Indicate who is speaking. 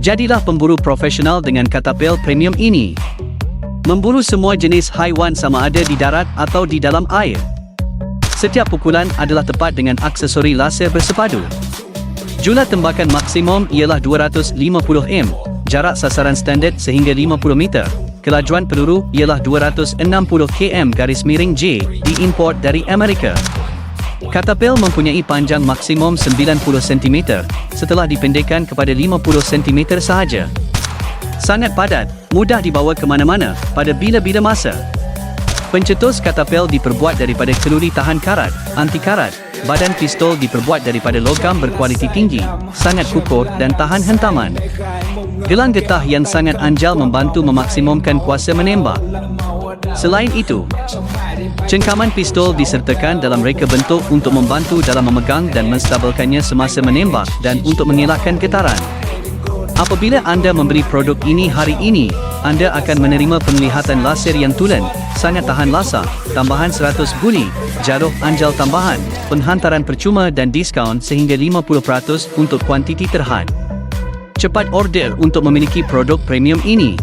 Speaker 1: Jadilah pemburu profesional dengan Katapel Premium ini. Memburu semua jenis haiwan sama ada di darat atau di dalam air. Setiap pukulan adalah tepat dengan aksesori laser bersepadu. Jumlah tembakan maksimum ialah 250 m, jarak sasaran standard sehingga 50 meter. Kelajuan peluru ialah 260 km/J, diimport dari Amerika. Katapel mempunyai panjang maksimum 90 cm, setelah dipendekkan kepada 50 cm sahaja. Sangat padat, mudah dibawa ke mana-mana, pada bila-bila masa. Pencetus Katapel diperbuat daripada keluri tahan karat, anti karat. Badan pistol diperbuat daripada logam berkualiti tinggi, sangat kukuh dan tahan hentaman. Gelang getah yang sangat anjal membantu memaksimumkan kuasa menembak. Selain itu, cengkaman pistol disertakan dalam reka bentuk untuk membantu dalam memegang dan menstabilkannya semasa menembak dan untuk mengelakkan getaran. Apabila anda membeli produk ini hari ini, anda akan menerima penglihatan laser yang tulen, sangat tahan lasak, tambahan 100 guli, jaruh anjal tambahan, penghantaran percuma dan diskaun sehingga 50% untuk kuantiti terhad. Cepat order untuk memiliki produk premium ini.